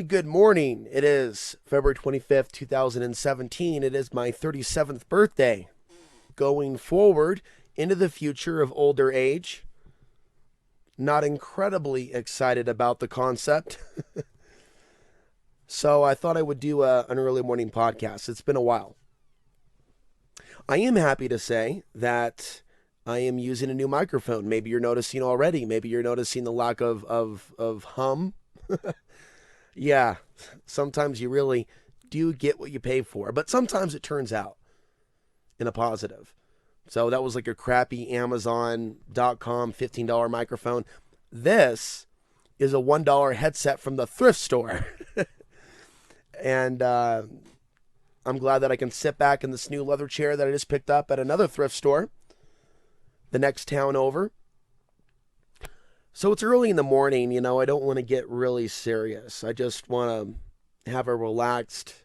And good morning. It is February 25th, 2017. It is my 37th birthday. Going forward into the future of older age. Not incredibly excited about the concept. So I thought I would do an early morning podcast. It's been a while. I am happy to say that I am using a new microphone. Maybe you're noticing already. Maybe you're noticing the lack of hum. Yeah, sometimes you really do get what you pay for, but sometimes it turns out in a positive. So that was like a crappy Amazon.com $15 microphone. This is a $1 headset from the thrift store. And I'm glad that I can sit back in this new leather chair that I just picked up at another thrift store the next town over. So it's early in the morning, I don't want to get really serious. I just want to have a relaxed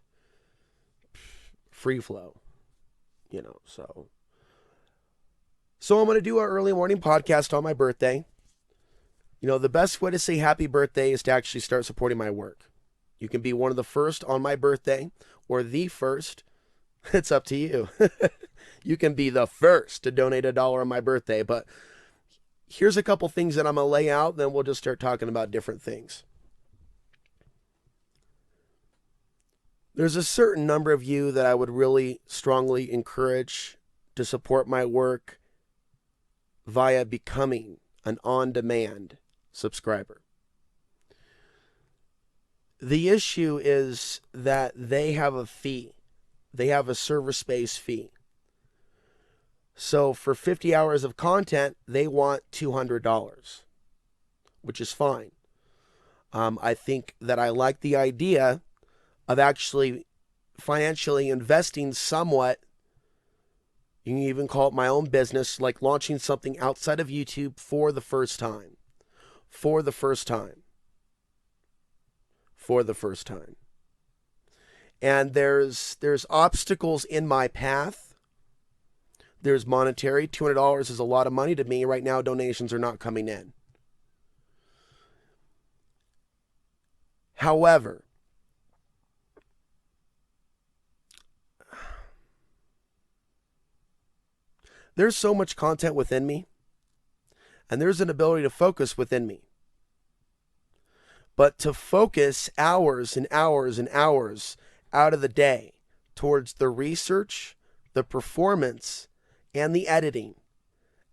free flow, so I'm going to do an early morning podcast on my birthday. The best way to say happy birthday is to actually start supporting my work. You can be one of the first on my birthday or the first. It's up to you. You can be the first to donate $1 on my birthday, but here's a couple things that I'm going to lay out, then we'll just start talking about different things. There's a certain number of you that I would really strongly encourage to support my work via becoming an on-demand subscriber. The issue is that they have a fee. They have a server space fee. So for 50 hours of content, they want $200, which is fine. I think that I like the idea of actually financially investing somewhat. You can even call it my own business, like launching something outside of YouTube for the first time. For the first time. For the first time. And there's obstacles in my path. There's monetary. $200 is a lot of money to me. Right now, donations are not coming in. However, there's so much content within me, and there's an ability to focus within me. But to focus hours and hours and hours out of the day towards the research, the performance, and the editing,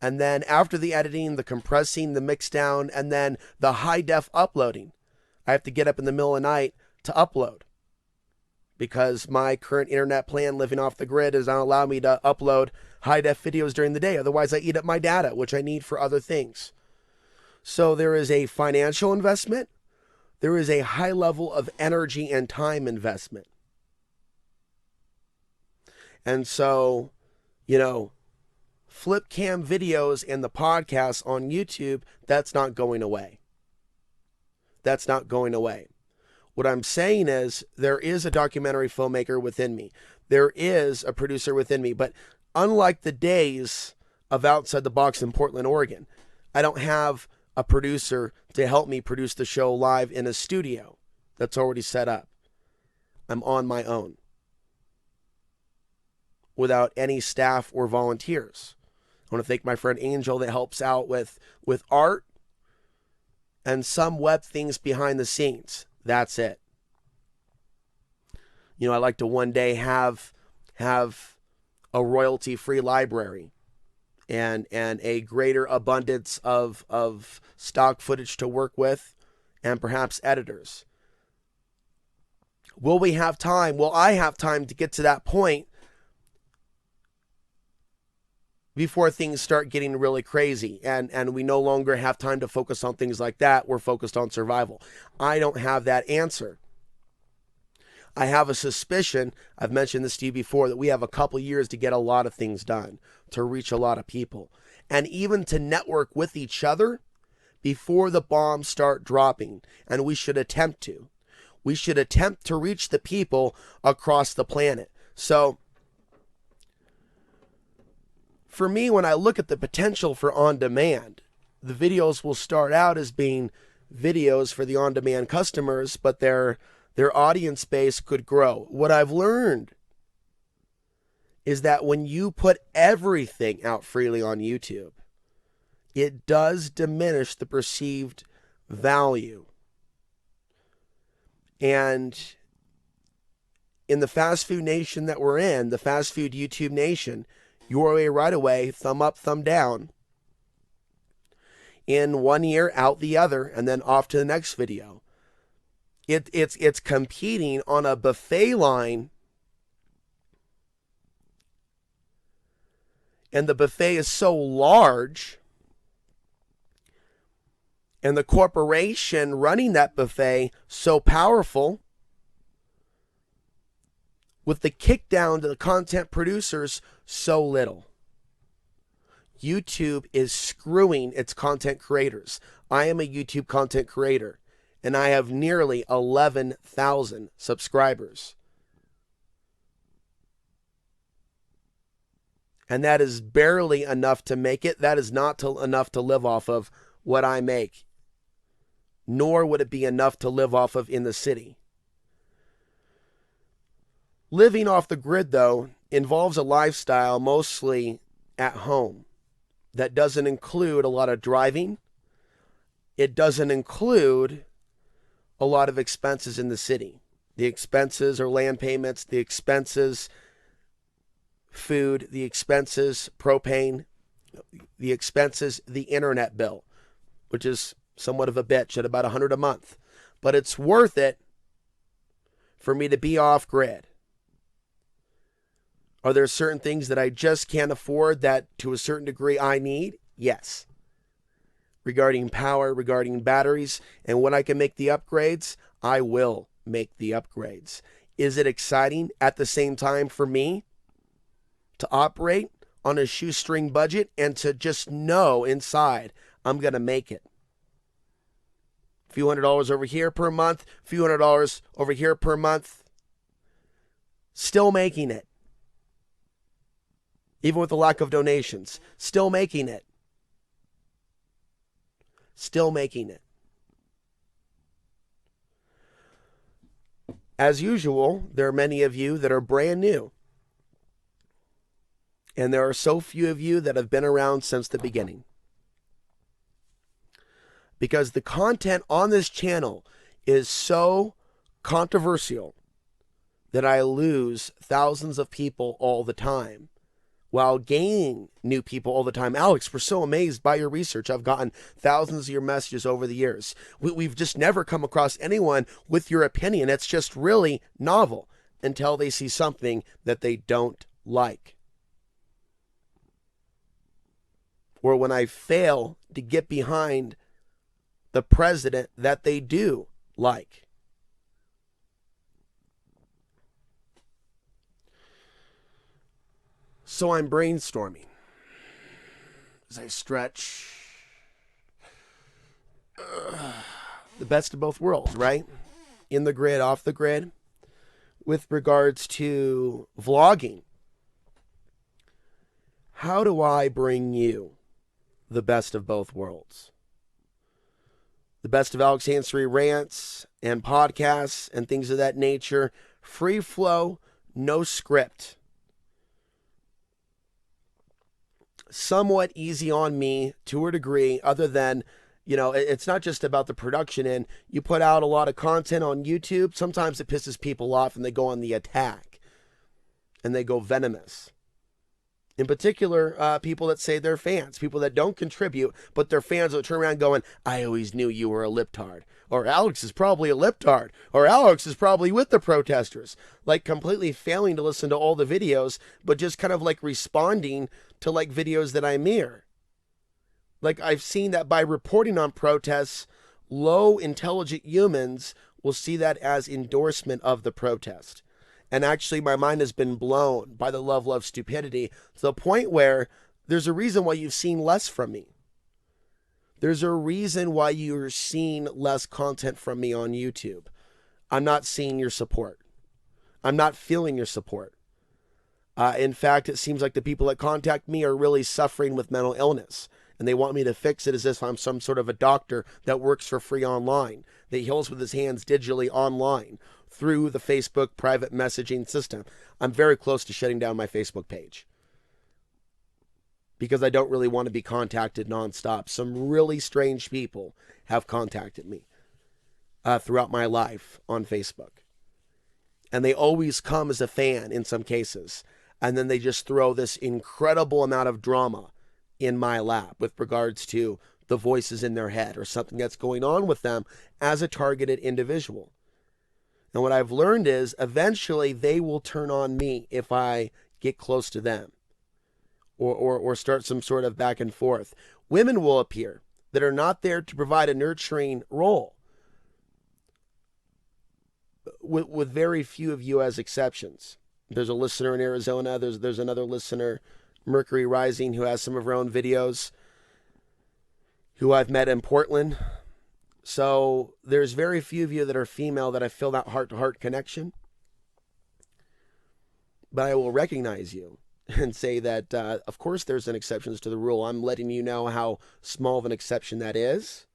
and then after the editing, the compressing, the mix down, and then the high def uploading. I have to get up in the middle of the night to upload because my current internet plan living off the grid does not allow me to upload high def videos during the day. Otherwise, I eat up my data, which I need for other things. So there is a financial investment. There is a high level of energy and time investment. And so, flip cam videos and the podcasts on YouTube, that's not going away. That's not going away. What I'm saying is there is a documentary filmmaker within me. There is a producer within me. But unlike the days of Outside the Box in Portland, Oregon, I don't have a producer to help me produce the show live in a studio that's already set up. I'm on my own without any staff or volunteers. I want to thank my friend Angel that helps out with art and some web things behind the scenes. That's it. I like to one day have a royalty-free library and a greater abundance of stock footage to work with and perhaps editors. Will we have time? Will I have time to get to that point before things start getting really crazy and we no longer have time to focus on things like that? We're focused on survival. I don't have that answer. I have a suspicion, I've mentioned this to you before, that we have a couple years to get a lot of things done, to reach a lot of people, and even to network with each other before the bombs start dropping. And we should attempt to. We should attempt to reach the people across the planet. So for me, when I look at the potential for on demand, the videos will start out as being videos for the on-demand customers, but their audience base could grow. What I've learned is that when you put everything out freely on YouTube, it does diminish the perceived value. And in the fast food nation that we're in, the fast food YouTube nation, your way, right away, thumb up, thumb down. In 1 ear, out the other, and then off to the next video. It's competing on a buffet line, and the buffet is so large, and the corporation running that buffet so powerful, with the kick down to the content producers so little. YouTube is screwing its content creators. I am a YouTube content creator, and I have nearly 11,000 subscribers. And that is barely enough to make it. That is not enough to live off of what I make. Nor would it be enough to live off of in the city. Living off the grid, though, involves a lifestyle mostly at home. That doesn't include a lot of driving. It doesn't include a lot of expenses in the city. The expenses are land payments, the expenses, food, the expenses, propane, the expenses, the internet bill, which is somewhat of a bitch at about $100 a month. But it's worth it for me to be off grid. Are there certain things that I just can't afford that to a certain degree I need? Yes. Regarding power, regarding batteries, and when I can make the upgrades, I will make the upgrades. Is it exciting at the same time for me to operate on a shoestring budget and to just know inside I'm going to make it? A few $100s over here per month, a few $100 over here per month. Still making it. Even with the lack of donations. Still making it. Still making it. As usual, there are many of you that are brand new. And there are so few of you that have been around since the beginning. Because the content on this channel is so controversial that I lose thousands of people all the time, while gaining new people all the time. Alex, we're so amazed by your research. I've gotten thousands of your messages over the years. We've just never come across anyone with your opinion. It's just really novel until they see something that they don't like. Or when I fail to get behind the president that they do like. So I'm brainstorming as I stretch the best of both worlds, right? In the grid, off the grid. With regards to vlogging, how do I bring you the best of both worlds? The best of Alex Ansary rants and podcasts and things of that nature. Free flow, no script. Somewhat easy on me to a degree, other than, it's not just about the production end. You put out a lot of content on YouTube. Sometimes it pisses people off and they go on the attack and they go venomous. In particular, people that say they're fans, people that don't contribute, but they're fans will turn around going, I always knew you were a liptard. Or Alex is probably a liptard. Or Alex is probably with the protesters. Like completely failing to listen to all the videos, but just kind of like responding to like videos that I mirror. Like I've seen that by reporting on protests, low intelligent humans will see that as endorsement of the protest. And actually, my mind has been blown by the level of stupidity to the point where there's a reason why you've seen less from me. There's a reason why you're seeing less content from me on YouTube. I'm not seeing your support. I'm not feeling your support. In fact, it seems like the people that contact me are really suffering with mental illness. And they want me to fix it as if I'm some sort of a doctor that works for free online, that heals with his hands digitally online through the Facebook private messaging system. I'm very close to shutting down my Facebook page because I don't really want to be contacted nonstop. Some really strange people have contacted me throughout my life on Facebook. And they always come as a fan in some cases. And then they just throw this incredible amount of drama in my lap with regards to the voices in their head or something that's going on with them as a targeted individual. And what I've learned is eventually they will turn on me if I get close to them or start some sort of back and forth. Women will appear that are not there to provide a nurturing role, with very few of you as exceptions. There's a listener in Arizona. There's another listener, Mercury Rising, who has some of her own videos, who I've met in Portland. So there's very few of you that are female that I feel that heart-to-heart connection. But I will recognize you and say that, of course, there's an exceptions to the rule. I'm letting you know how small of an exception that is.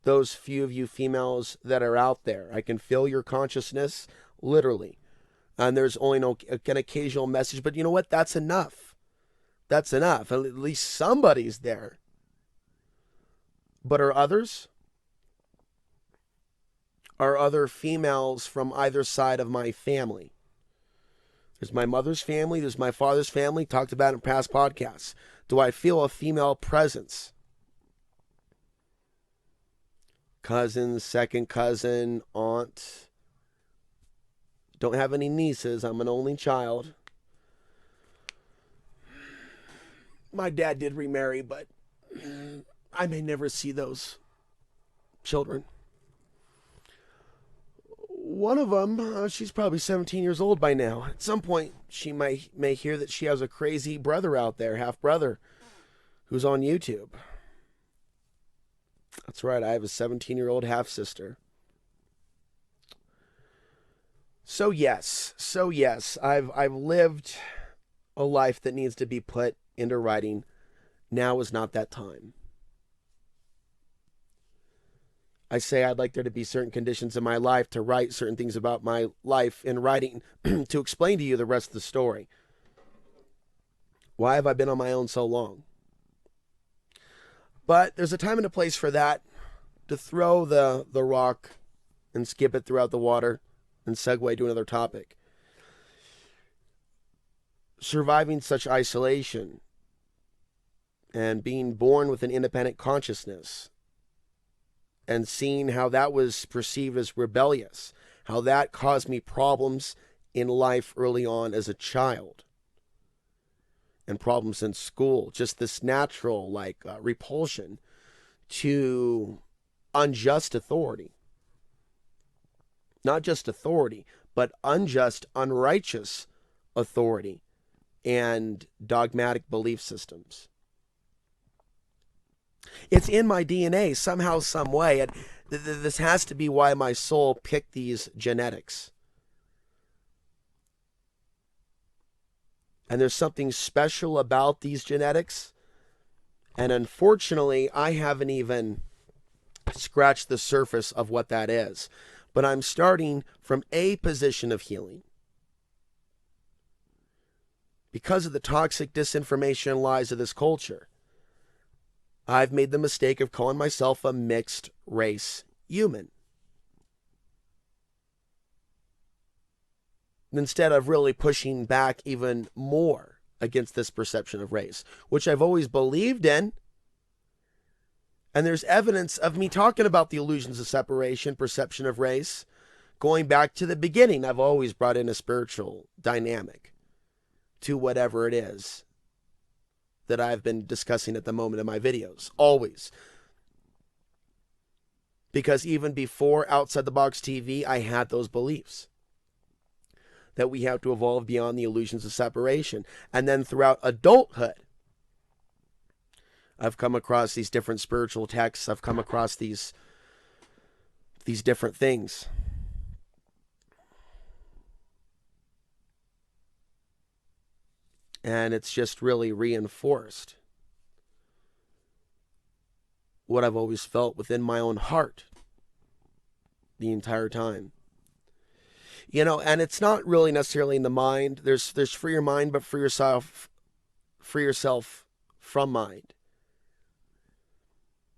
Those few of you females that are out there, I can feel your consciousness, literally. And there's only an occasional message, but you know what? That's enough. That's enough. At least somebody's there. But are others? Are other females from either side of my family? There's my mother's family. There's my father's family. Talked about it in past podcasts. Do I feel a female presence? Cousin, second cousin, aunt. Don't have any nieces. I'm an only child. My dad did remarry, but I may never see those children. One of them, she's probably 17 years old by now. At some point, she may hear that she has a crazy brother out there, half brother, who's on YouTube. That's right, I have a 17-year-old half sister. So yes, I've lived a life that needs to be put into writing. Now is not that time. I say I'd like there to be certain conditions in my life to write certain things about my life in writing to explain to you the rest of the story. Why have I been on my own so long? But there's a time and a place for that, to throw the rock and skip it throughout the water and segue to another topic. Surviving such isolation and being born with an independent consciousness and seeing how that was perceived as rebellious, how that caused me problems in life early on as a child and problems in school, just this natural repulsion to unjust authority. Not just authority, but unjust, unrighteous authority and dogmatic belief systems. It's in my DNA somehow, some way. And this has to be why my soul picked these genetics. And there's something special about these genetics. And unfortunately, I haven't even scratched the surface of what that is. But I'm starting from a position of healing. Because of the toxic disinformation and lies of this culture, I've made the mistake of calling myself a mixed race human, instead of really pushing back even more against this perception of race, which I've always believed in. And there's evidence of me talking about the illusions of separation, perception of race, going back to the beginning. I've always brought in a spiritual dynamic to whatever it is that I've been discussing at the moment in my videos. Always. Because even before Outside the Box TV, I had those beliefs that we have to evolve beyond the illusions of separation. And then throughout adulthood, I've come across these different spiritual texts. I've come across these different things. And it's just really reinforced what I've always felt within my own heart the entire time. And it's not really necessarily in the mind. There's free your mind, but free yourself from mind.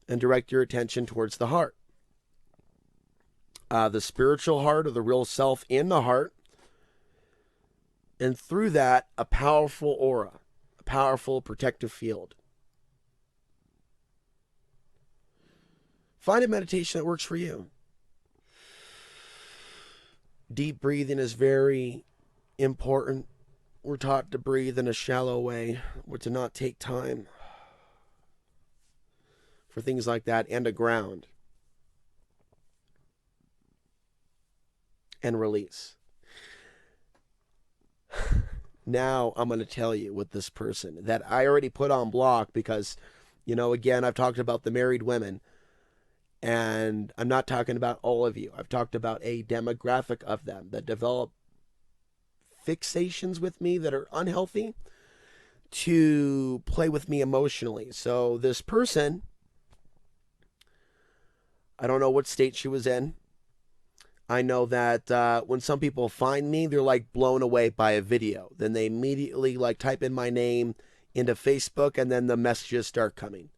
And direct your attention towards the heart. The spiritual heart, or the real self in the heart. And through that, a powerful aura, a powerful protective field. Find a meditation that works for you. Deep breathing is very important. We're taught to breathe in a shallow way, or to not take time for things like that, and to ground and release. Now I'm going to tell you with this person that I already put on block because, again, I've talked about the married women, and I'm not talking about all of you. I've talked about a demographic of them that develop fixations with me that are unhealthy to play with me emotionally. So this person, I don't know what state she was in. I know that when some people find me, they're like blown away by a video. Then they immediately like type in my name into Facebook, and then the messages start coming.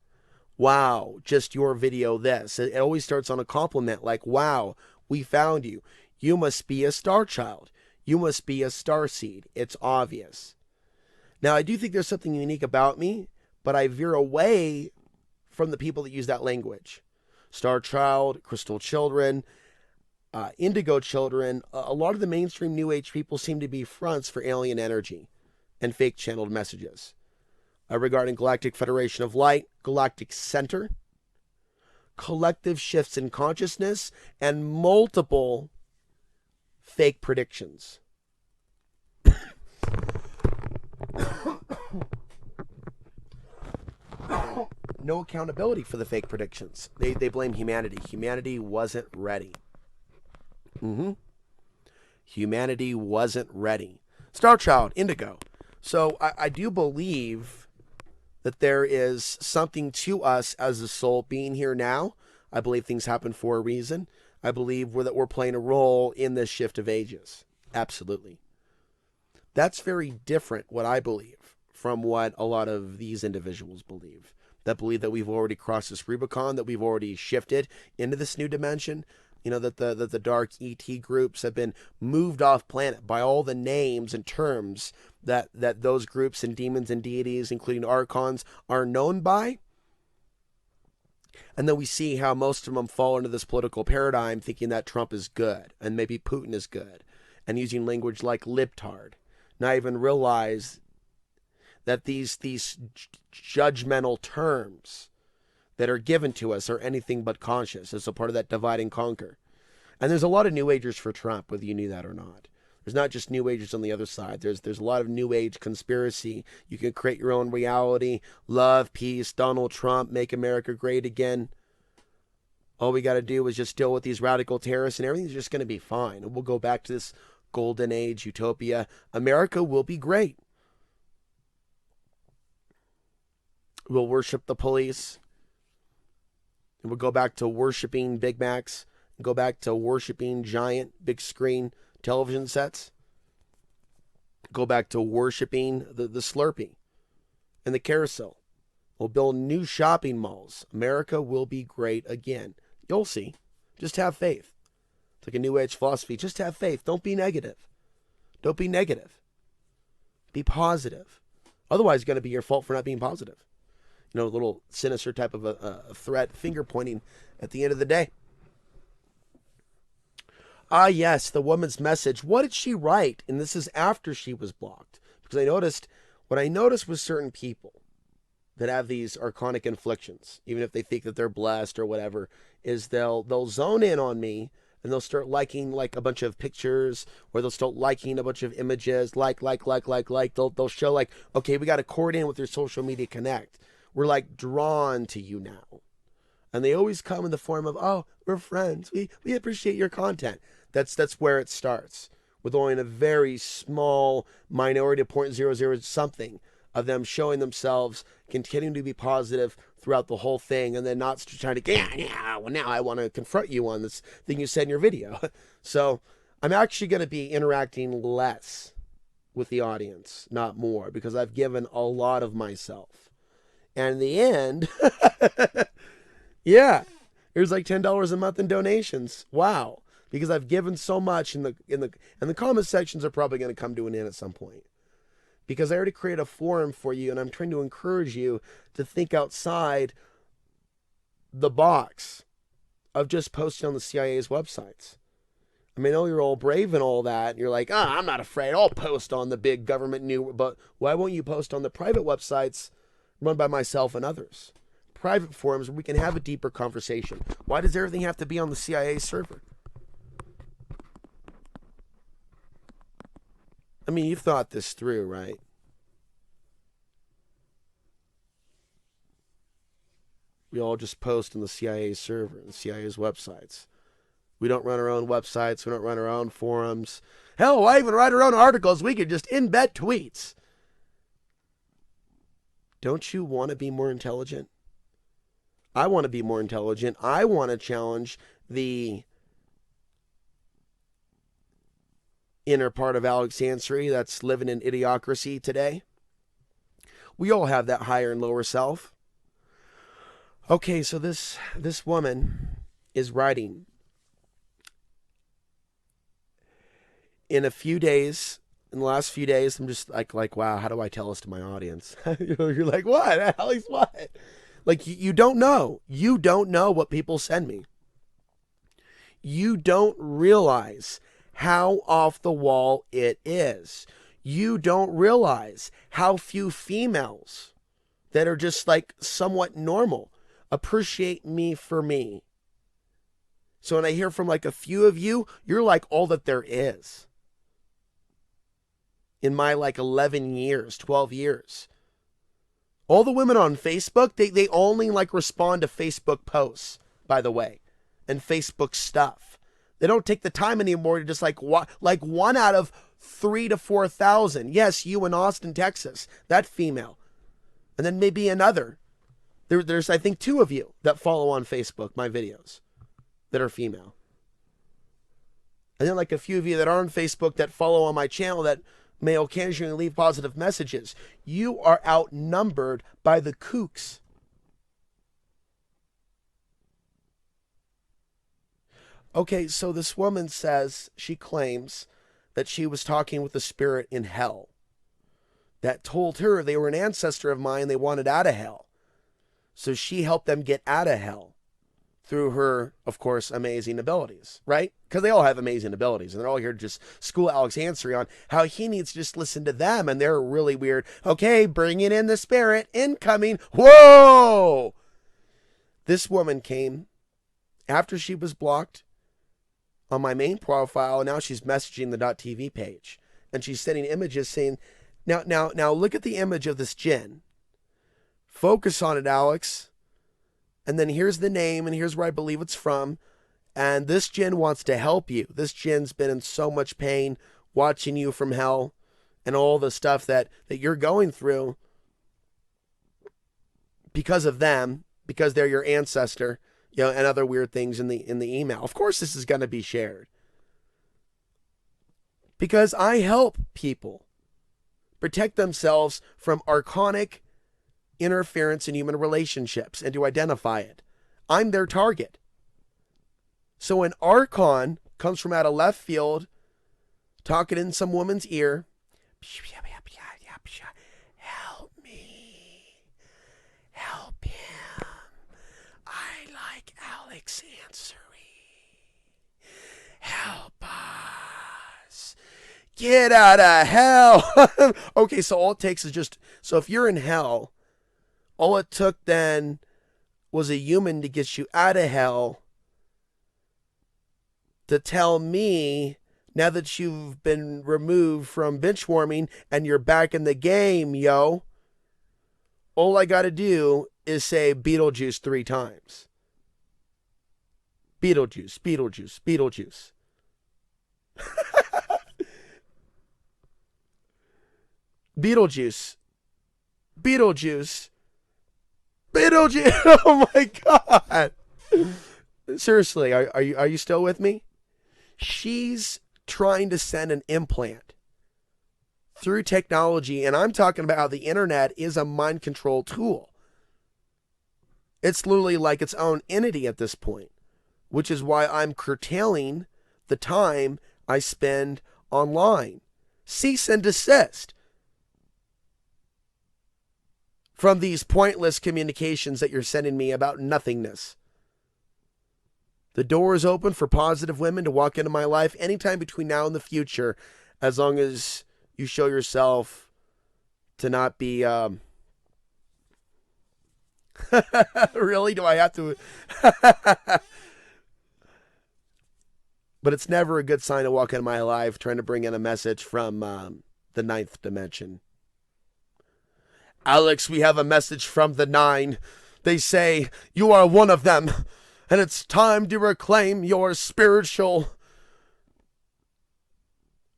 Wow, just your video this. It always starts on a compliment like, wow, we found you. You must be a star child. You must be a star seed. It's obvious. Now, I do think there's something unique about me, but I veer away from the people that use that language. Star child, crystal children, indigo children. A lot of the mainstream New Age people seem to be fronts for alien energy and fake channeled messages. Regarding Galactic Federation of Light, Galactic Center, collective shifts in consciousness, and multiple fake predictions. No accountability for the fake predictions. They blame humanity. Humanity wasn't ready. Humanity wasn't ready. Star Child, Indigo. So I do believe that there is something to us as a soul being here now. I believe things happen for a reason. I believe that we're playing a role in this shift of ages. Absolutely. That's very different, what I believe, from what a lot of these individuals believe. That believe that we've already crossed this Rubicon, that we've already shifted into this new dimension. That the dark ET groups have been moved off planet by all the names and terms that those groups and demons and deities, including archons, are known by. And then we see how most of them fall into this political paradigm thinking that Trump is good and maybe Putin is good, and using language like libtard. Not even realize that these judgmental terms that are given to us are anything but conscious as a part of that divide and conquer. And there's a lot of New Agers for Trump, whether you knew that or not. There's not just New Agers on the other side. There's a lot of New Age conspiracy. You can create your own reality. Love, peace, Donald Trump, make America great again. All we got to do is just deal with these radical terrorists, and everything's just going to be fine. And we'll go back to this golden age utopia. America will be great. We'll worship the police. And we'll go back to worshiping Big Macs. Go back to worshiping giant big screen television sets. Go back to worshiping the Slurpee and the carousel. We'll build new shopping malls. America will be great again. You'll see. Just have faith. It's like a New Age philosophy. Just have faith. Don't be negative. Don't be negative. Be positive. Otherwise, it's going to be your fault for not being positive. A little sinister type of a threat, finger pointing at the end of the day. Yes, the woman's message. What did she write? And this is after she was blocked. Because what I noticed was certain people that have these archonic inflictions, even if they think that they're blessed or whatever, is they'll zone in on me, and they'll start liking like a bunch of pictures, or they'll start liking a bunch of images, like. They'll show like, okay, we got to cord in with your social media connect. We're like drawn to you now. And they always come in the form of, oh, we're friends. We appreciate your content. That's where it starts, with only a very small minority of 0.00 something of them showing themselves, continuing to be positive throughout the whole thing, and then not trying to, well, now I want to confront you on this thing you said in your video. So I'm actually going to be interacting less with the audience, not more, because I've given a lot of myself. And in the end, yeah, here's like $10 a month in donations. Wow. Because I've given so much, and the comment sections are probably going to come to an end at some point. Because I already created a forum for you, and I'm trying to encourage you to think outside the box of just posting on the CIA's websites. I mean, I know you're all brave and all that, and you're like, I'm not afraid, I'll post on the big government new, but why won't you post on the private websites run by myself and others? Private forums where we can have a deeper conversation. Why does everything have to be on the CIA server? I mean, you've thought this through, right? We all just post on the CIA server, the CIA's websites. We don't run our own websites. We don't run our own forums. Hell, why even write our own articles? We could just embed tweets. Don't you want to be more intelligent? I want to be more intelligent. I want to challenge the inner part of Alex Ansary that's living in idiocracy today. We all have that higher and lower self. Okay, so this woman is writing. In a few days, in the last few days, I'm just like, wow, how do I tell this to my audience? You're like, what? Alex, what? Like, you don't know. You don't know what people send me. You don't realize how off the wall it is. You don't realize how few females that are just like somewhat normal appreciate me for me. So when I hear from like a few of you, you're like all that there is. In my like 11 years, 12 years. All the women on Facebook, they only like respond to Facebook posts, by the way, and Facebook stuff. They don't take the time anymore to just like 1 out of 3,000 to 4,000. Yes, you in Austin, Texas, that female. And then maybe another. There's I think 2 of you that follow on Facebook my videos that are female. And then like a few of you that are on Facebook that follow on my channel that may occasionally leave positive messages. You are outnumbered by the kooks. Okay, so this woman says, she claims that she was talking with a spirit in hell that told her they were an ancestor of mine, they wanted out of hell. So she helped them get out of hell through her, of course, amazing abilities, right? Because they all have amazing abilities, and they're all here to just school Alex Ansary on how he needs to just listen to them, and they're really weird. Okay, bringing in the spirit, incoming. Whoa! This woman came after she was blocked on my main profile, and now she's messaging the .tv page, and she's sending images saying, now look at the image of this jinn. Focus on it, Alex. And then here's the name, and here's where I believe it's from. And this jinn wants to help you. This jinn's been in so much pain watching you from hell and all the stuff that you're going through because of them, because they're your ancestor, you know, and other weird things in the email. Of course, this is going to be shared. Because I help people protect themselves from archonic interference in human relationships and to identify it. I'm their target. So an Archon comes from out of left field, talking in some woman's ear. Help me. Help him. I like Alex Ansary. Help us. Get out of hell. Okay, so all it takes is just, so if you're in hell, all it took then was a human to get you out of hell to tell me, now that you've been removed from bench warming and you're back in the game, yo, all I got to do is say Beetlejuice 3 times. Beetlejuice, Beetlejuice, Beetlejuice. Beetlejuice. Beetlejuice. Beetlejuice. Oh my God. Seriously, are you still with me? She's trying to send an implant through technology, and I'm talking about how the internet is a mind control tool. It's literally like its own entity at this point, which is why I'm curtailing the time I spend online. Cease and desist from these pointless communications that you're sending me about nothingness. The door is open for positive women to walk into my life anytime between now and the future, as long as you show yourself to not be, really? Do I have to? But it's never a good sign to walk into my life trying to bring in a message from the ninth dimension. Alex, we have a message from the nine. They say you are one of them, and it's time to reclaim your spiritual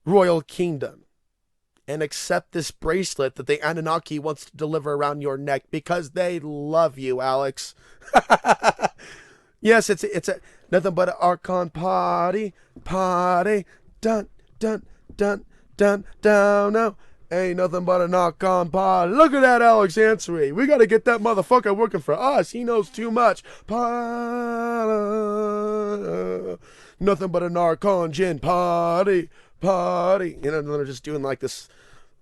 royal kingdom and accept this bracelet that the Anunnaki wants to deliver around your neck because they love you, Alex. Yes, it's a nothing but an Archon party, dun, dun, dun, dun, down, now. Ain't nothing but an Archon party. Look at that Alex Ansary. We got to get that motherfucker working for us. He knows too much. Nothing but an Archon gin party. You know, they're just doing like this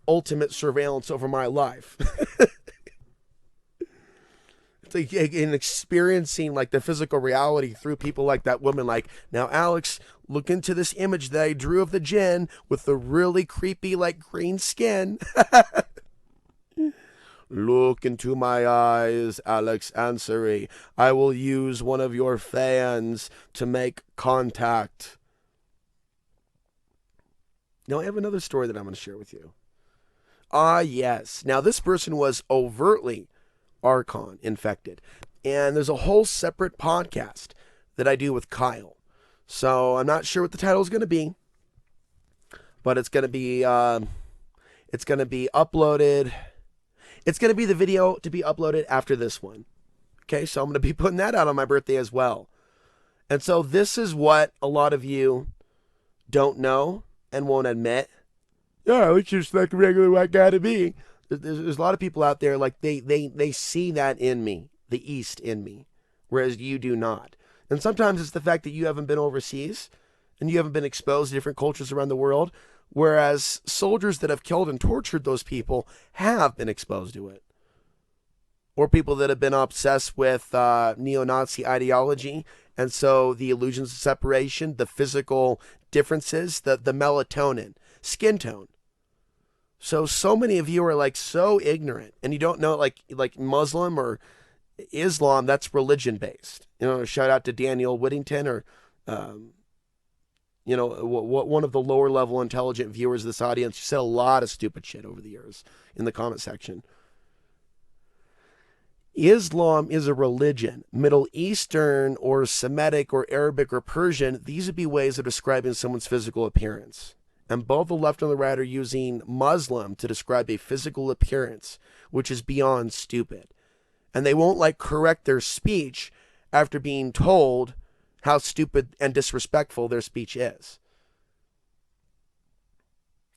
ultimate surveillance over my life. It's like in experiencing like the physical reality through people like that woman. Like, now Alex, look into this image that I drew of the gin with the really creepy like green skin. Look into my eyes, Alex Ansary. I will use one of your fans to make contact. Now I have another story that I'm going to share with you. Ah, yes. Now this person was overtly Archon infected, and there's a whole separate podcast that I do with Kyle. So I'm not sure what the title is going to be, but it's going to be uploaded. It's going to be the video to be uploaded after this one. Okay, so I'm going to be putting that out on my birthday as well. And so this is what a lot of you don't know and won't admit. Yeah, it's just like a regular white guy to be. There's a lot of people out there, like, they see that in me, the East in me, whereas you do not. And sometimes it's the fact that you haven't been overseas and you haven't been exposed to different cultures around the world, whereas soldiers that have killed and tortured those people have been exposed to it. Or people that have been obsessed with neo-Nazi ideology, and so the illusions of separation, the physical differences, the melatonin, skin tone. So many of you are like so ignorant, and you don't know, like Muslim or Islam, that's religion based. You know, shout out to Daniel Whittington, or you know, one of the lower level intelligent viewers of this audience. You said a lot of stupid shit over the years in the comment section. Islam is a religion. Middle Eastern or Semitic or Arabic or Persian, these would be ways of describing someone's physical appearance. And both the left and the right are using Muslim to describe a physical appearance, which is beyond stupid. And they won't like correct their speech after being told how stupid and disrespectful their speech is.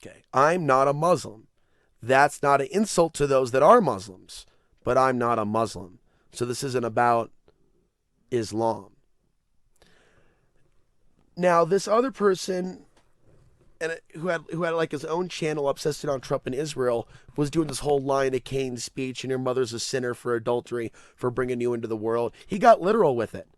Okay, I'm not a Muslim. That's not an insult to those that are Muslims, but I'm not a Muslim. So this isn't about Islam. Now, this other person, and who had like his own channel obsessed on Trump and Israel, was doing this whole Lion of Cain speech, and your mother's a sinner for adultery, for bringing you into the world. He got literal with it.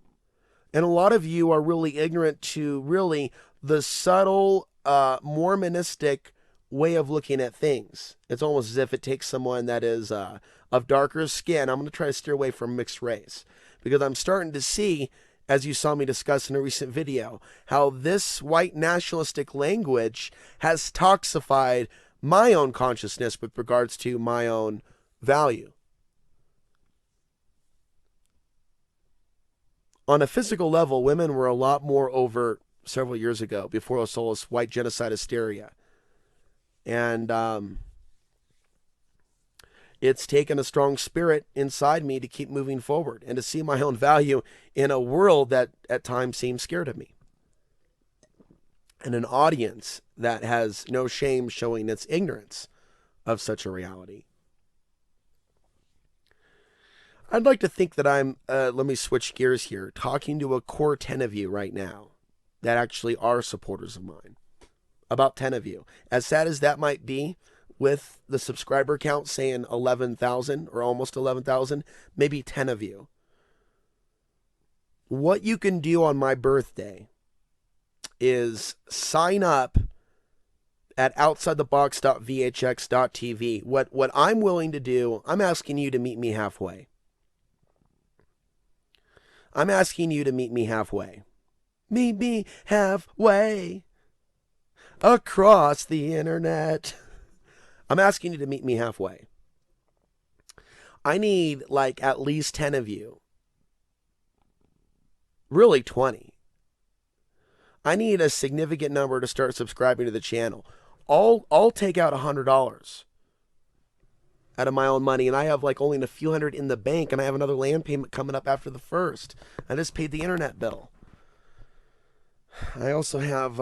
And a lot of you are really ignorant to really the subtle Mormonistic way of looking at things. It's almost as if it takes someone that is of darker skin. I'm going to try to steer away from mixed race, because I'm starting to see, as you saw me discuss in a recent video, how this white nationalistic language has toxified my own consciousness with regards to my own value. On a physical level, women were a lot more overt several years ago, before this whole white genocide hysteria. And It's taken a strong spirit inside me to keep moving forward and to see my own value in a world that at times seems scared of me. And an audience that has no shame showing its ignorance of such a reality. I'd like to think that I'm, let me switch gears here, talking to a core 10 of you right now that actually are supporters of mine. About 10 of you. As sad as that might be, with the subscriber count saying 11,000 or almost 11,000, maybe 10 of you. What you can do on my birthday is sign up at outsidethebox.vhx.tv. What I'm willing to do, I'm asking you to meet me halfway. I'm asking you to meet me halfway. Meet me halfway across the internet. I'm asking you to meet me halfway. I need like at least 10 of you. Really 20. I need a significant number to start subscribing to the channel. I'll take out $100 out of my own money, and I have like only a few hundred in the bank, and I have another land payment coming up after the first. I just paid the internet bill. I also have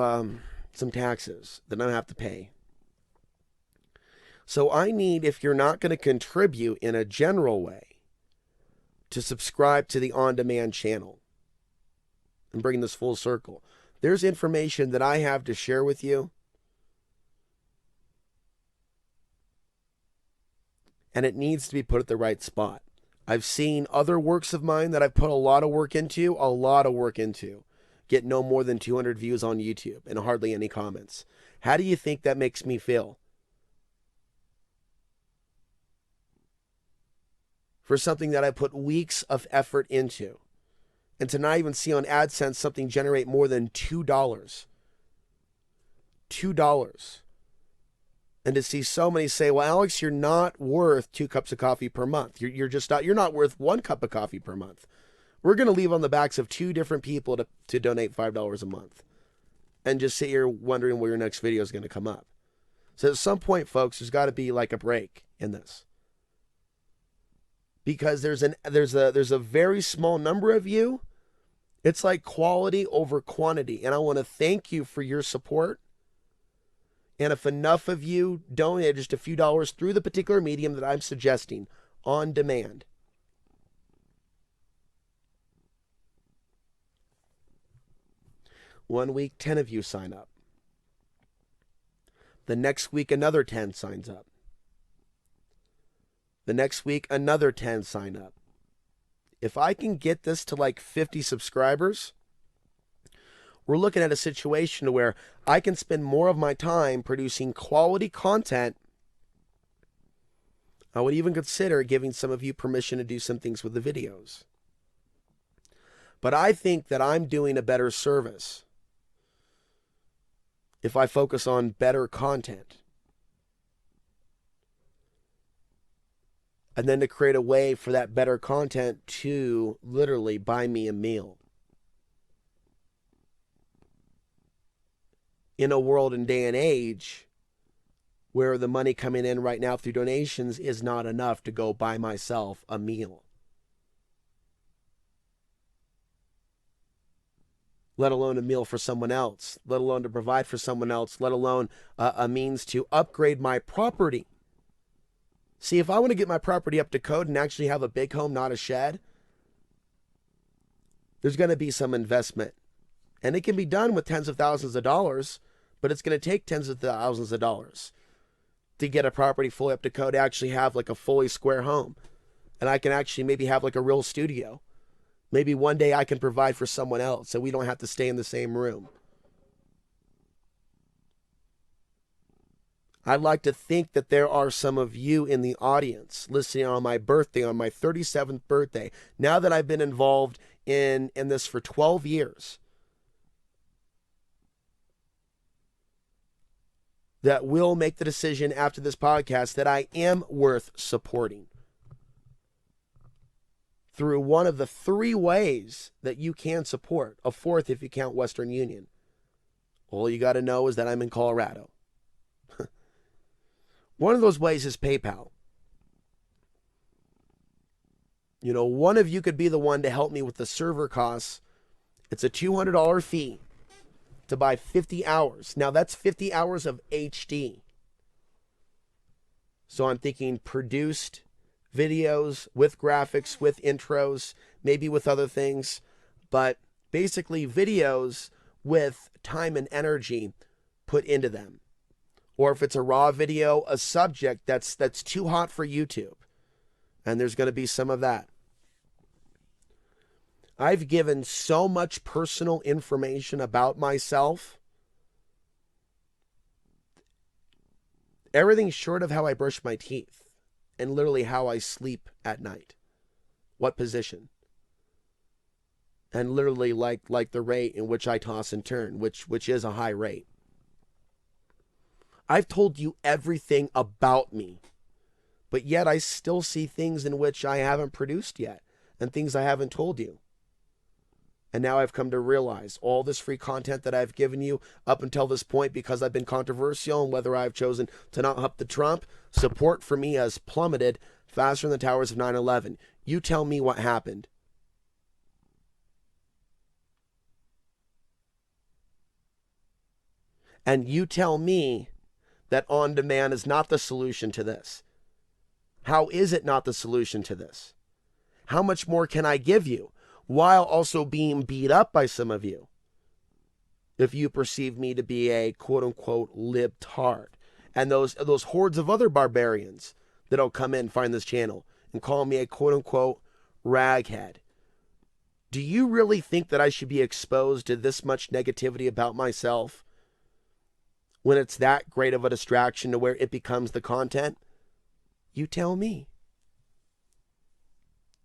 some taxes that I have to pay. So I need, if you're not going to contribute in a general way, to subscribe to the on-demand channel and bring this full circle. There's information that I have to share with you, and it needs to be put at the right spot. I've seen other works of mine that I've put a lot of work into, get no more than 200 views on YouTube and hardly any comments. How do you think that makes me feel? For something that I put weeks of effort into. And to not even see on AdSense something generate more than $2. $2. And to see so many say, well, Alex, you're not worth 2 cups of coffee per month. You're not worth 1 cup of coffee per month. We're going to leave on the backs of 2 different people to donate $5 a month. And just sit here wondering where your next video is going to come up. So at some point, folks, there's got to be like a break in this. Because there's a very small number of you. It's like quality over quantity. And I want to thank you for your support. And if enough of you donate just a few dollars through the particular medium that I'm suggesting, on demand. One week, 10 of you sign up. The next week, another 10 signs up. The next week, another 10 sign up. If I can get this to like 50 subscribers, we're looking at a situation where I can spend more of my time producing quality content. I would even consider giving some of you permission to do some things with the videos. But I think that I'm doing a better service if I focus on better content. And then to create a way for that better content to literally buy me a meal. In a world and day and age where the money coming in right now through donations is not enough to go buy myself a meal. Let alone a meal for someone else, let alone to provide for someone else, let alone a means to upgrade my property. See, if I want to get my property up to code and actually have a big home, not a shed, there's going to be some investment. And it can be done with tens of thousands of dollars, but it's going to take tens of thousands of dollars to get a property fully up to code, to actually have like a fully square home. And I can actually maybe have like a real studio. Maybe one day I can provide for someone else so we don't have to stay in the same room. I'd like to think that there are some of you in the audience listening on my birthday, on my 37th birthday, now that I've been involved in this for 12 years, that will make the decision after this podcast that I am worth supporting through one of the 3 ways that you can support, a 4th if you count Western Union. All you got to know is that I'm in Colorado. One of those ways is PayPal. One of you could be the one to help me with the server costs. It's a $200 fee to buy 50 hours. Now that's 50 hours of HD. So I'm thinking produced videos with graphics, with intros, maybe with other things, but basically videos with time and energy put into them. Or if it's a raw video, a subject that's too hot for YouTube. And there's going to be some of that. I've given so much personal information about myself. Everything short of how I brush my teeth and literally how I sleep at night. What position. And literally like the rate in which I toss and turn, which is a high rate. I've told you everything about me, but yet I still see things in which I haven't produced yet and things I haven't told you. And now I've come to realize all this free content that I've given you up until this point, because I've been controversial and whether I've chosen to not help the Trump, support for me has plummeted faster than the towers of 9/11. You tell me what happened. And you tell me that on demand is not the solution to this. How is it not the solution to this? How much more can I give you while also being beat up by some of you? If you perceive me to be a quote-unquote libtard, and those hordes of other barbarians that'll come in, find this channel, and call me a quote-unquote raghead. Do you really think that I should be exposed to this much negativity about myself when it's that great of a distraction to where it becomes the content? You tell me.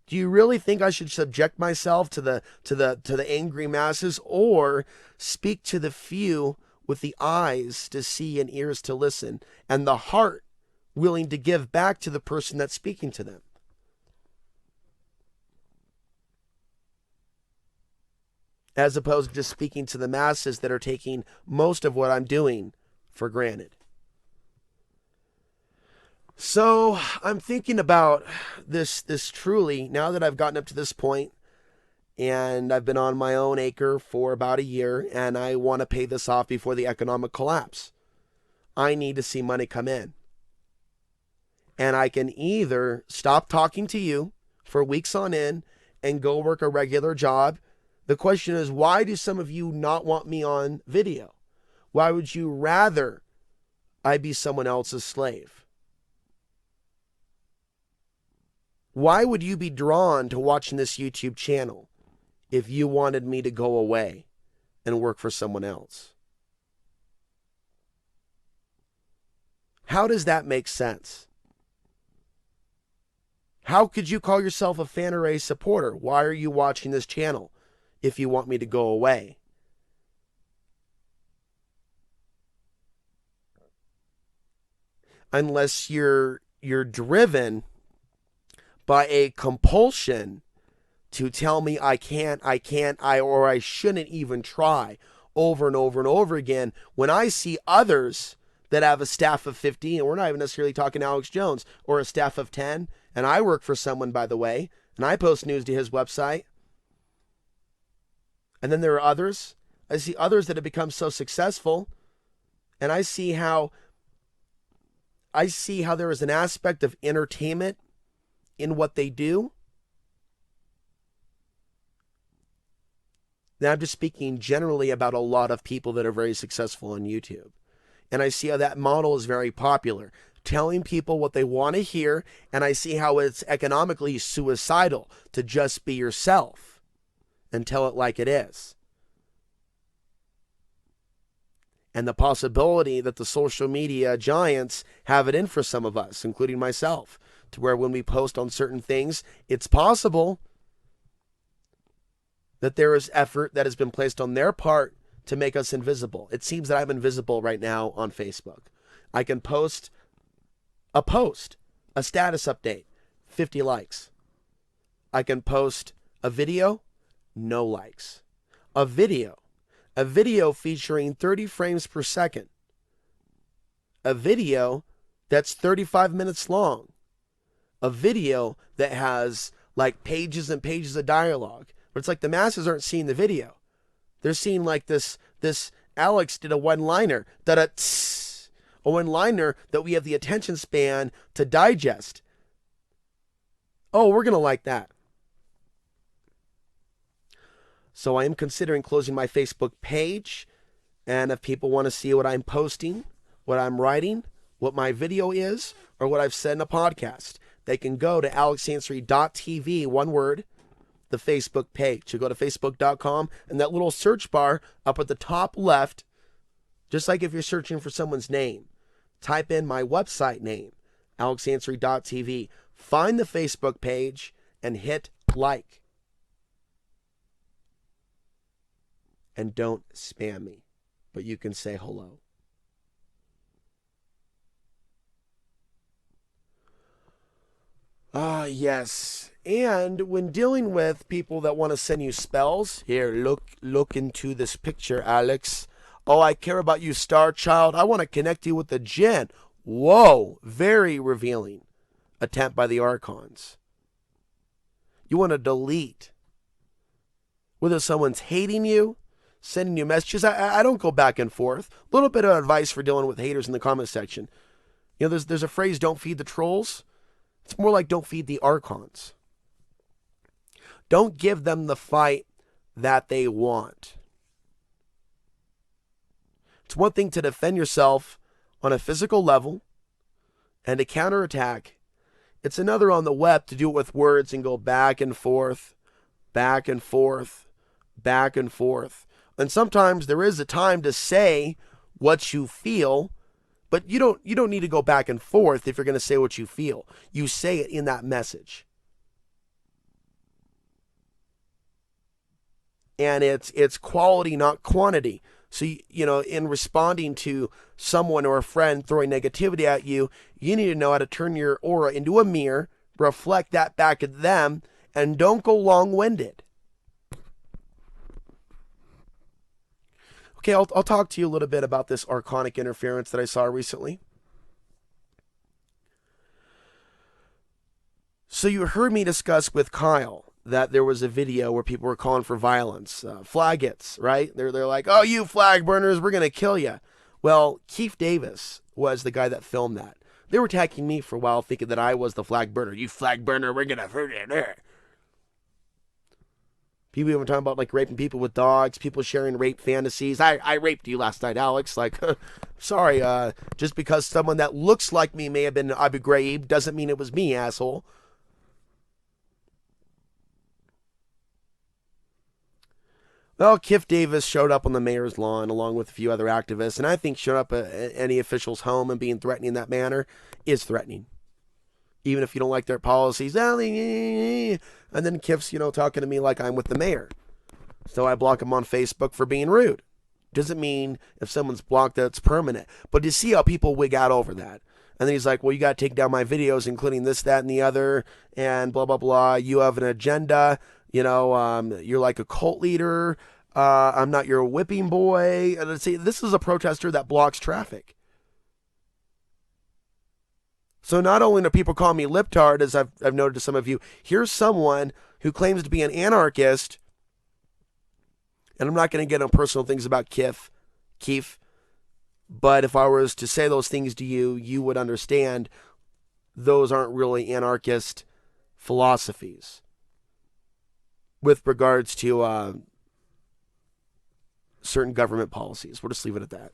Do you really think I should subject myself to the angry masses, or speak to the few with the eyes to see and ears to listen and the heart willing to give back to the person that's speaking to them? As opposed to just speaking to the masses that are taking most of what I'm doing for granted. So I'm thinking about this truly, now that I've gotten up to this point and I've been on my own acre for about a year and I want to pay this off before the economic collapse. I need to see money come in. And I can either stop talking to you for weeks on end and go work a regular job. The question is, why do some of you not want me on video? Why would you rather I be someone else's slave? Why would you be drawn to watching this YouTube channel if you wanted me to go away and work for someone else? How does that make sense? How could you call yourself a fan or a supporter? Why are you watching this channel if you want me to go away? Unless you're driven by a compulsion to tell me I can't, or I shouldn't even try over and over and over again, when I see others that have a staff of 50, and we're not even necessarily talking Alex Jones, or a staff of 10, and I work for someone, by the way, and I post news to his website. And then there are others. I see others that have become so successful, and I see how there is an aspect of entertainment in what they do. Now I'm just speaking generally about a lot of people that are very successful on YouTube. And I see how that model is very popular, telling people what they want to hear, and I see how it's economically suicidal to just be yourself and tell it like it is. And the possibility that the social media giants have it in for some of us, including myself, to where when we post on certain things, it's possible that there is effort that has been placed on their part to make us invisible. It seems that I'm invisible right now on Facebook. I can post, a status update, 50 likes. I can post a video, no likes. A video featuring 30 frames per second. A video that's 35 minutes long. A video that has like pages and pages of dialogue. But it's like the masses aren't seeing the video. They're seeing like this Alex did a one-liner, a one-liner that we have the attention span to digest. Oh, we're going to like that. So I am considering closing my Facebook page. And if people want to see what I'm posting, what I'm writing, what my video is, or what I've said in a podcast, they can go to alexansary.tv, one word, the Facebook page. You go to facebook.com, and that little search bar up at the top left, just like if you're searching for someone's name, type in my website name, alexansary.tv. Find the Facebook page and hit like. And don't spam me, but you can say hello. Yes. And when dealing with people that want to send you spells, here, look into this picture, Alex. Oh, I care about you, Star Child. I want to connect you with the Jinn. Whoa, very revealing attempt by the Archons. You want to delete. Whether someone's hating you, sending you messages, I don't go back and forth. A little bit of advice for dealing with haters in the comment section. You know, there's a phrase, don't feed the trolls. It's more like don't feed the Archons. Don't give them the fight that they want. It's one thing to defend yourself on a physical level and to counterattack. It's another on the web to do it with words and go back and forth, back and forth, back and forth. And sometimes there is a time to say what you feel, but you don't need to go back and forth if you're going to say what you feel. You say it in that message. And it's quality, not quantity. So, you know, in responding to someone or a friend throwing negativity at you, you need to know how to turn your aura into a mirror, reflect that back at them, and don't go long-winded. Okay, I'll talk to you a little bit about this Archonic interference that I saw recently. So you heard me discuss with Kyle that there was a video where people were calling for violence. Flaggets, right? They're like, oh, you flag burners, we're going to kill you. Well, Keith Davis was the guy that filmed that. They were attacking me for a while, thinking that I was the flag burner. You flag burner, we're going to hurt you there. People even talking about like raping people with dogs, people sharing rape fantasies. I raped you last night, Alex. Like, sorry, just because someone that looks like me may have been Abu Ghraib doesn't mean it was me, asshole. Well, Keith Davis showed up on the mayor's lawn along with a few other activists, and I think showing up at any official's home and being threatening in that manner is threatening. Even if you don't like their policies. And then Keith's, talking to me like I'm with the mayor. So I block him on Facebook for being rude. Doesn't mean if someone's blocked that it's permanent. But you see how people wig out over that. And then he's like, well, you got to take down my videos, including this, that, and the other, and blah, blah, blah. You have an agenda. You're like a cult leader. I'm not your whipping boy. And see, this is a protester that blocks traffic. So not only do people call me libtard, as I've noted to some of you, here's someone who claims to be an anarchist, and I'm not going to get on personal things about Keith, but if I was to say those things to you, you would understand those aren't really anarchist philosophies with regards to certain government policies. We'll just leave it at that.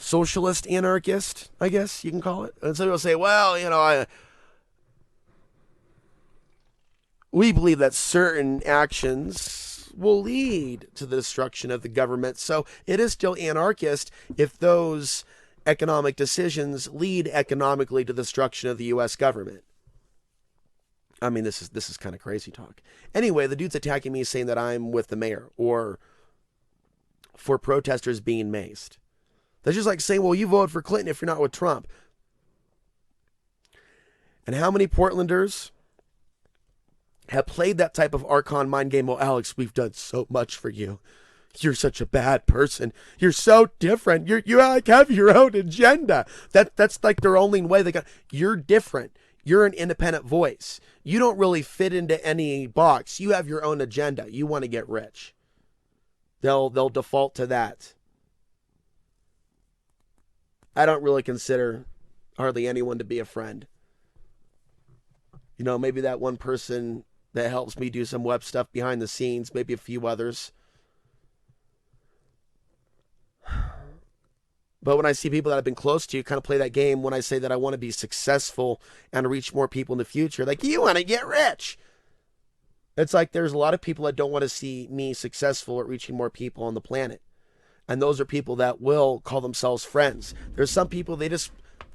Socialist anarchist, I guess you can call it. And some people say, well, we believe that certain actions will lead to the destruction of the government. So it is still anarchist if those economic decisions lead economically to the destruction of the U.S. government. I mean, this is kind of crazy talk. Anyway, the dude's attacking me saying that I'm with the mayor or for protesters being maced. That's just like saying, well, you voted for Clinton if you're not with Trump. And how many Portlanders have played that type of Archon mind game? Well, Alex, we've done so much for you. You're such a bad person. You're so different. You like have your own agenda. That's like their only way they got. You're different. You're an independent voice. You don't really fit into any box. You have your own agenda. You want to get rich. They'll default to that. I don't really consider hardly anyone to be a friend. You know, maybe that one person that helps me do some web stuff behind the scenes, maybe a few others. But when I see people that I've been close to kind of play that game, when I say that I want to be successful and reach more people in the future, like, you want to get rich. It's like there's a lot of people that don't want to see me successful at reaching more people on the planet. And those are people that will call themselves friends. There's some people, they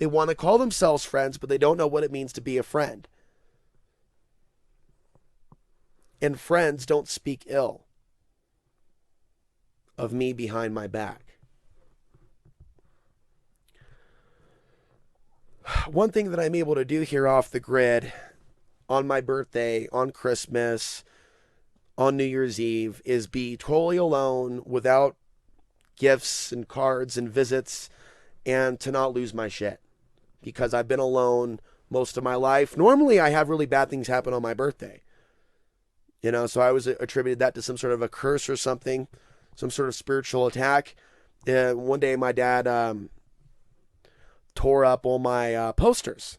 want to call themselves friends, but they don't know what it means to be a friend. And friends don't speak ill of me behind my back. One thing that I'm able to do here off the grid on my birthday, on Christmas, on New Year's Eve is be totally alone without gifts and cards and visits, and to not lose my shit, because I've been alone most of my life. Normally I have really bad things happen on my birthday, you know, so I was attributed that to some sort of a curse or something, some sort of spiritual attack. One day my dad tore up all my posters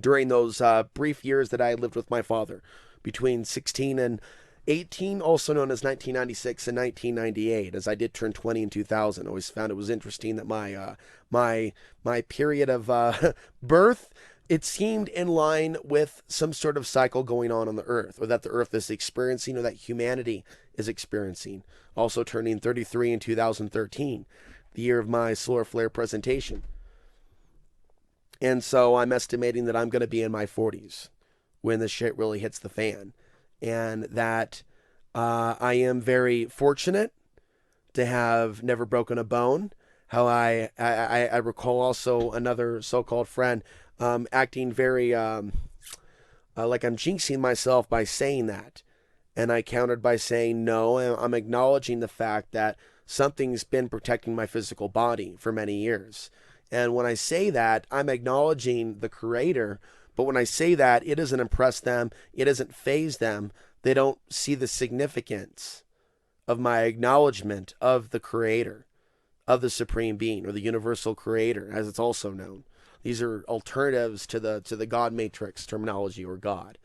during those brief years that I lived with my father, between 16 and 18, also known as 1996 and 1998, as I did turn 20 in 2000. Always found it was interesting that my period of birth, it seemed in line with some sort of cycle going on the earth, or that the earth is experiencing, or that humanity is experiencing. Also turning 33 in 2013, the year of my solar flare presentation. And so I'm estimating that I'm going to be in my 40s when the shit really hits the fan. And that I am very fortunate to have never broken a bone. How I recall also another so-called friend acting very like I'm jinxing myself by saying that. And I countered by saying, no, I'm acknowledging the fact that something's been protecting my physical body for many years. And when I say that, I'm acknowledging the Creator. But when I say that, it doesn't impress them. It doesn't faze them. They don't see the significance of my acknowledgement of the Creator, of the Supreme Being, or the Universal Creator, as it's also known. These are alternatives to the God Matrix terminology, or God.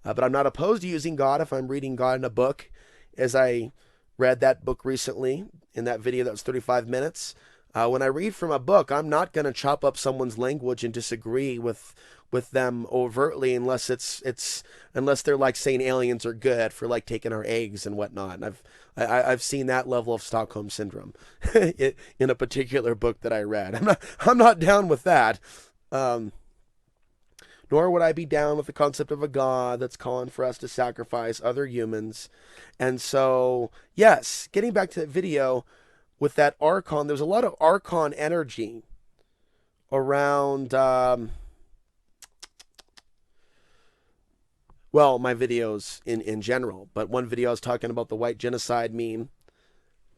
But I'm not opposed to using God if I'm reading God in a book, as I read that book recently in that video that was 35 minutes. When I read from a book, I'm not going to chop up someone's language and disagree with them overtly, unless they're like saying aliens are good for like taking our eggs and whatnot. And I've seen that level of Stockholm syndrome in a particular book that I read. I'm not down with that. Nor would I be down with the concept of a God that's calling for us to sacrifice other humans. And so, yes, getting back to that video with that Archon, there's a lot of Archon energy around, well, my videos in general. But one video I was talking about the white genocide meme,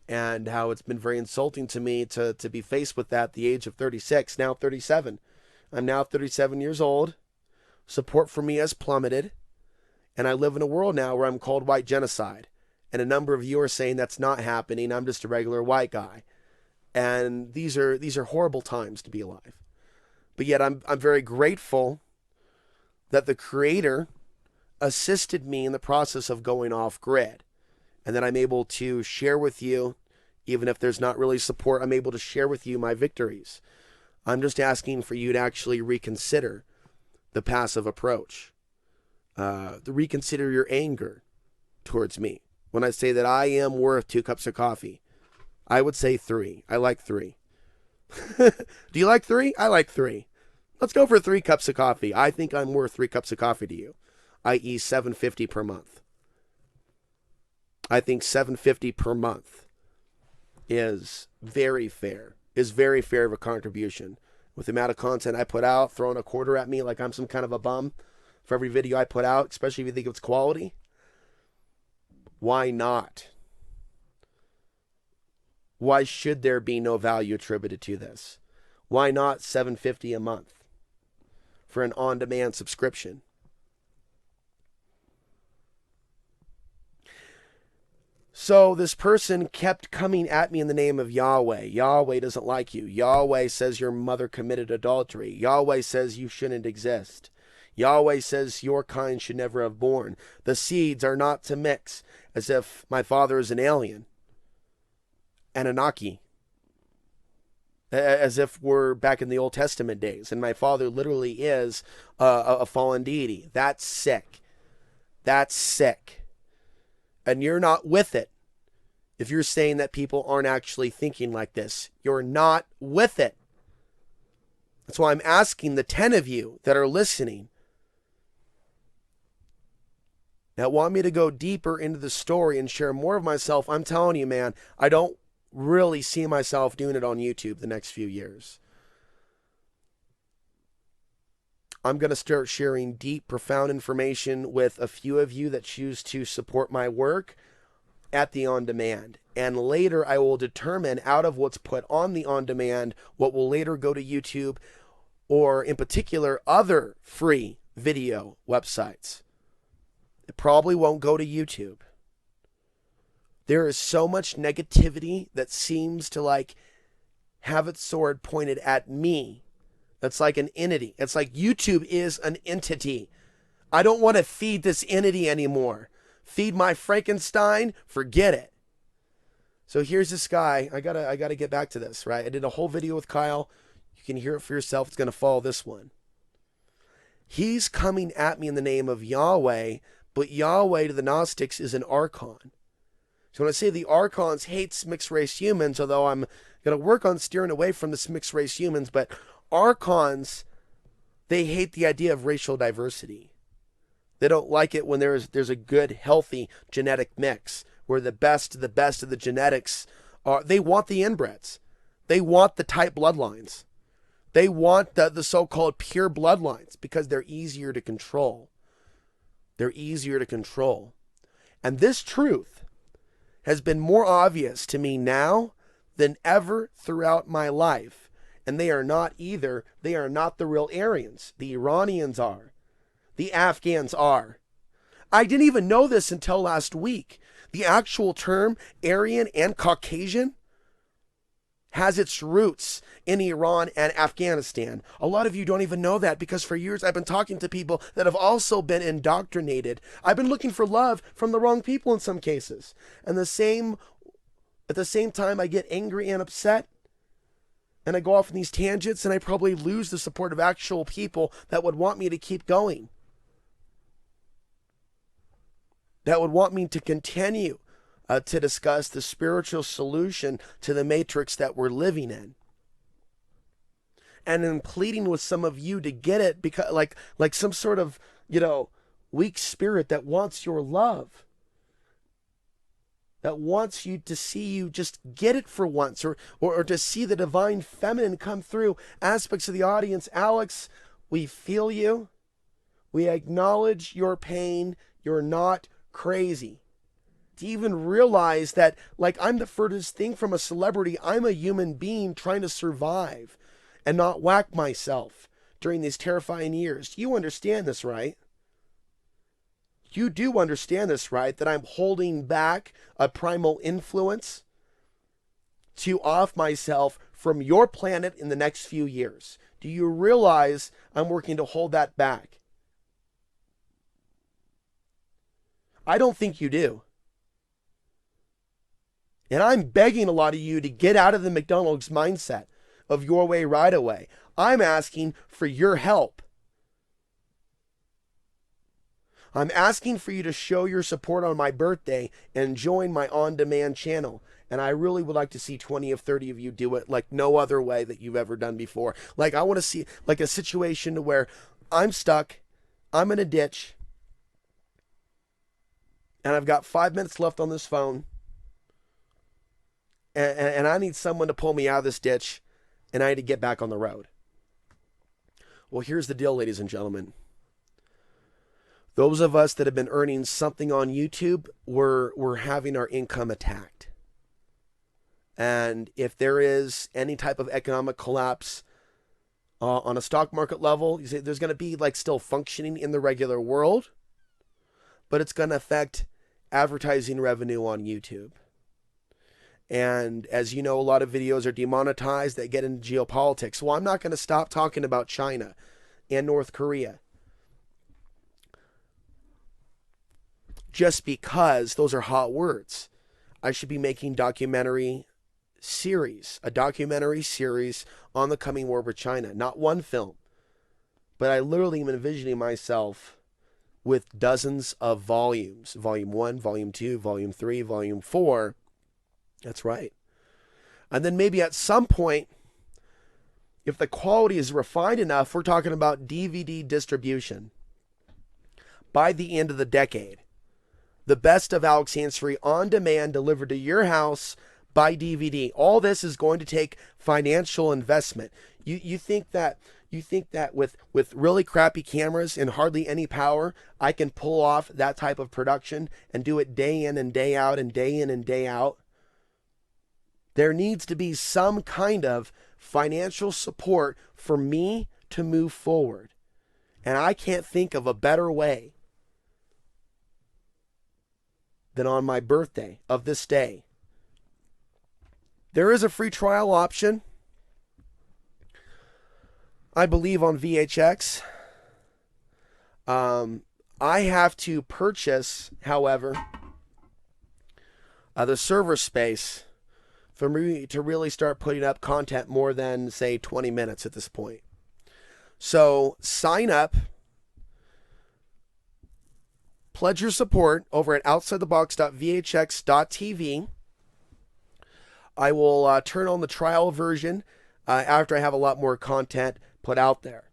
and how it's been very insulting to me to be faced with that at the age of 36, now 37. I'm now 37 years old. Support for me has plummeted. And I live in a world now where I'm called white genocide. And a number of you are saying that's not happening. I'm just a regular white guy. And these are horrible times to be alive. But yet I'm very grateful that the Creator assisted me in the process of going off grid. And that I'm able to share with you, even if there's not really support, I'm able to share with you my victories. I'm just asking for you to actually reconsider the passive approach. To reconsider your anger towards me. When I say that I am worth 2 cups of coffee, I would say 3. I like 3. Do you like 3? I like 3. Let's go for 3 cups of coffee. I think I'm worth 3 cups of coffee to you, i.e. $7.50 per month. I think $7.50 per month is very fair. Is very fair of a contribution. With the amount of content I put out, throwing a quarter at me like I'm some kind of a bum for every video I put out, especially if you think it's quality. Why not? Why should there be no value attributed to this? Why not $7.50 a month? for an on-demand subscription. So this person kept coming at me in the name of Yahweh. Yahweh doesn't like you. Yahweh says your mother committed adultery. Yahweh says you shouldn't exist. Yahweh says your kind should never have born. The seeds are not to mix, as if my father is an alien. Anunnaki. As if we're back in the Old Testament days, and my father literally is a fallen deity. That's sick. That's sick. And you're not with it. If you're saying that people aren't actually thinking like this, you're not with it. That's why I'm asking the 10 of you that are listening that want me to go deeper into the story and share more of myself. I'm telling you, man, I don't really see myself doing it on YouTube the next few years. I'm going to start sharing deep, profound information with a few of you that choose to support my work at the on-demand. And later I will determine out of what's put on the on-demand what will later go to YouTube, or in particular other free video websites. It probably won't go to YouTube. There is so much negativity that seems to have its sword pointed at me. That's like an entity. It's like YouTube is an entity. I don't want to feed this entity anymore. Feed my Frankenstein, forget it. So here's this guy. I gotta get back to this, right? I did a whole video with Kyle. You can hear it for yourself. It's gonna follow this one. He's coming at me in the name of Yahweh, but Yahweh to the Gnostics is an Archon. So when I say the Archons hates mixed race humans, although I'm gonna work on steering away from this mixed race humans, but Archons, they hate the idea of racial diversity. They don't like it when there's a good, healthy genetic mix where the best of the genetics are. They want the inbreds. They want the type bloodlines. They want the so-called pure bloodlines because they're easier to control. They're easier to control. And this truth has been more obvious to me now than ever throughout my life. And they are not either. They are not the real Aryans. The Iranians are. The Afghans are. I didn't even know this until last week. The actual term Aryan and Caucasian has its roots in Iran and Afghanistan. A lot of you don't even know that because for years I've been talking to people that have also been indoctrinated. I've been looking for love from the wrong people in some cases. And at the same time I get angry and upset. And I go off in these tangents and I probably lose the support of actual people that would want me to keep going. That would want me to continue to discuss the spiritual solution to the matrix that we're living in. And in pleading with some of you to get it because like some sort of, weak spirit that wants your love. That wants you to see you just get it for once, or to see the divine feminine come through aspects of the audience. Alex, we feel you. We acknowledge your pain. You're not crazy. To even realize that, I'm the furthest thing from a celebrity. I'm a human being trying to survive and not whack myself during these terrifying years. You understand this, right? You do understand this, right? That I'm holding back a primal influence to off myself from your planet in the next few years. Do you realize I'm working to hold that back? I don't think you do. And I'm begging a lot of you to get out of the McDonald's mindset of your way, right away. I'm asking for your help. I'm asking for you to show your support on my birthday and join my on-demand channel. And I really would like to see 20 of 30 of you do it like no other way that you've ever done before. I want to see a situation where I'm stuck, I'm in a ditch, and I've got 5 minutes left on this phone. And I need someone to pull me out of this ditch, and I need to get back on the road. Well, here's the deal, ladies and gentlemen. Those of us that have been earning something on YouTube, we're having our income attacked. And if there is any type of economic collapse, On a stock market level, you say there's going to be like still functioning in the regular world, but it's going to affect advertising revenue on YouTube. And as you know, a lot of videos are demonetized that get into geopolitics. Well, I'm not going to stop talking about China and North Korea just because those are hot words. I should be making a documentary series on the coming war with China. Not one film, but I literally am envisioning myself with dozens of volumes. Volume 1, Volume 2, Volume 3, Volume 4. That's right. And then maybe at some point, if the quality is refined enough, we're talking about DVD distribution. By the end of the decade, the best of Alex Ansary on demand delivered to your house by DVD. All this is going to take financial investment. You think that with really crappy cameras and hardly any power, I can pull off that type of production and do it day in and day out and day in and day out? There needs to be some kind of financial support for me to move forward. And I can't think of a better way than on my birthday of this day. There is a free trial option, I believe, on VHX. I have to purchase, however, the server space for me to really start putting up content more than, say, 20 minutes at this point. So sign up, pledge your support over at outsidethebox.vhx.tv. I will turn on the trial version after I have a lot more content put out there.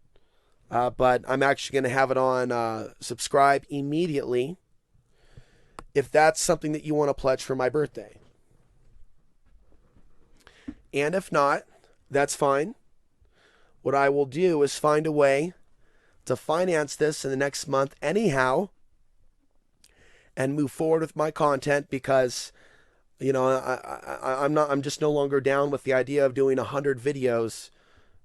But I'm actually going to have it on subscribe immediately if that's something that you want to pledge for my birthday. And if not, that's fine. What I will do is find a way to finance this in the next month anyhow and move forward with my content, because I'm just no longer down with the idea of doing 100 videos,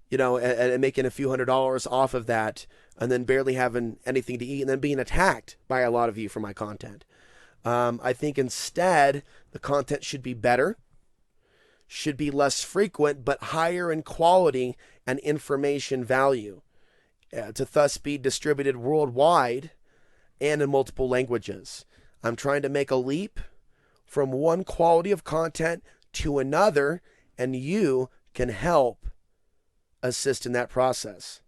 and making a few $100s off of that, and then barely having anything to eat, and then being attacked by a lot of you for my content. I think instead the content should be better, should be less frequent, but higher in quality and information value, to thus be distributed worldwide and in multiple languages. I'm trying to make a leap from one quality of content to another, and you can help assist in that process.